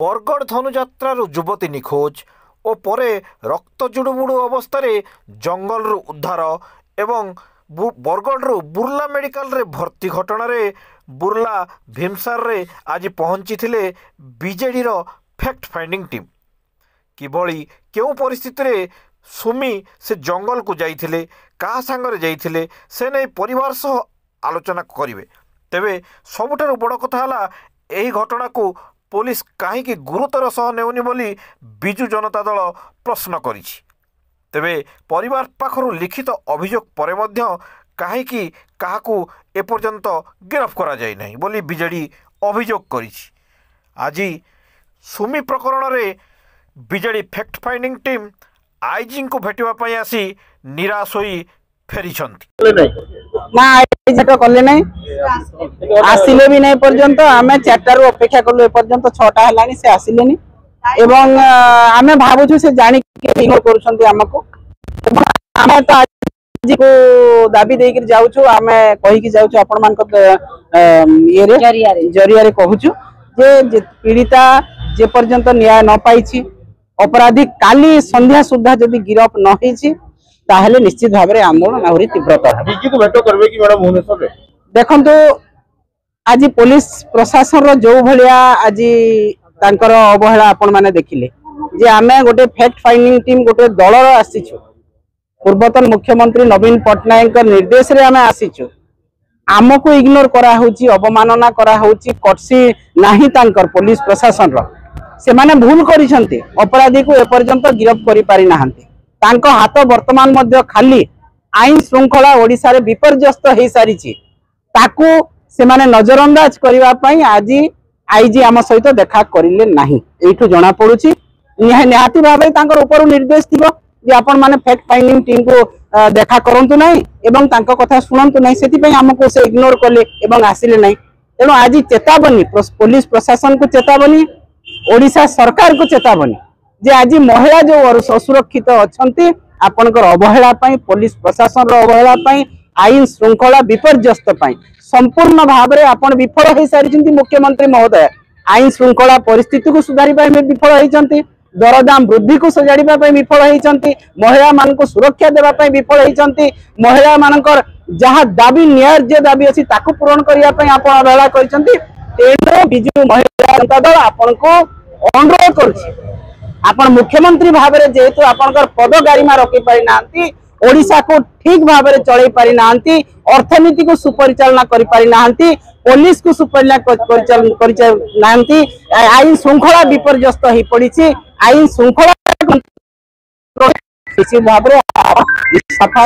बरगढ़ धनुजात्रार युवती निखोज और परे रक्त जुड़ुबुड़ु अवस्था जंगल उद्धार एवं बरगढ़ बुर्ला मेडिकल रे भर्ती घटना रे बुर्ला भीमसार रे आज पहुंची बीजेडी फैक्ट फाइंडिंग टीम किभली क्यों परिस्थिति रे सुमी से जंगल को जाइथिले कहा सांगरे जाइथिले से नहीं परिवार सह आलोचना करिवे। तेबे सबुठारु बड़ कथा हला एही घटना को पुलिस कहीं गुरुतर सह नेउनी बोली बिजु जनता दल प्रश्न करिछि। तेबे परिवार पाखरु लिखित अभियोग परे मध्य कहीं काहाकू एपर्यंत गिरफ करा जाय नहीं बोली बीजेडी अभियोग करिछि। आज सुमी प्रकरण रे BJD fact finding team IG को भेटिबा आसी निराश होई फेरिछंती ना आईजी तो कले नहीं आसिले भी नहीं पर्यंत आमे 4टारू अपेक्षा कलु एपर्यंत 6टा हलानी से आसिलेनी एवं आमे भाबुछु से जानि के इग्नोर करूछंती हमको आमे तो आईजी को दाबी देई के जाउछु आमे कहि के जाउछु आपण मान को ये रे जरिया रे कहूछु जे पीड़िता जे पर्यंत न्याय न पाइछि अपराधी काली संध्या सुधा जदि गिरफ न होइछि ताहले निश्चित भाव में आंदोलन आहरी तीव्रतर को भेट करबे कि मैडम भुवनेश्वर रे देखंतु आज पुलिस प्रशासन रो जो भलिया आज तांकर अवहेला आपण माने देखिले जे आमे गोटे फैक्ट फाइंडिंग टीम गोटे दल रो आसीछु पूर्वतन मुख्यमंत्री नवीन पटनायक निर्देश रे आमे आसीछु आमको इग्नोर करा होची अवमानना करा होची कटसी नाही तांकर पुलिस प्रशासन रो से माने भूल करिसंती अपराधी को एपर्यंत गिरफ करि पारि नाहंती तांको हाथ वर्तमान मध्य खाली आईन श्रृंखला ओडिसा रे विपर्यस्त हे सारिछि ताकू से माने नजरअंदाज करिवा पई आज आईजी आम सहित देखा करिले नाही एठू जणा पडुछि निहाती भाबे तांकर ऊपर निर्देश दिबो जे आपण माने फैक्ट फाइंडिंग टीम को देखा करंतु नाही एवं तांको कथा सुनंतु नाही सेति पई हमको से इग्नोर करले एवं आसिले नाही तेणु आज चेतावनी पुलिस प्रशासन को चेतावनी ओडिशा सरकार को चेतावनी जे आज महिला जो असुरक्षित अच्छी आपणकर अवहेला पुलिस प्रशासन अवहेला आईन श्रृंखला विपर्यस्त संपूर्ण भाव में आपण विफल हो सारी मुख्यमंत्री महोदय आईन श्रृंखला परिस्थिति को सुधारी विफल होती दरदाम वृद्धि को सजाड़ा विफल होती महिला मान को सुरक्षा देवाई विफल होती महिला मानकर जहाँ दाबी न्याय जे दाबी अच्छी पूरण करने अवहेला कर बिजु महिला जनता दल आपण को अनुरोध कर मुख्यमंत्री भाव में जेहेतु आपंकर पद गारिमा रखी पारि नांती ओडिशा को ठीक भाव में चलई पारि नांती अर्थनीति को सुपरिचालना करि पारि नांती पुलिस को सुपरिचालना करि नांती आईन श्रृंखला विपर्यस्त हो पड़ी आईन श्रृंखला निश्चित भाव में सफा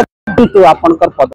आपंकर पद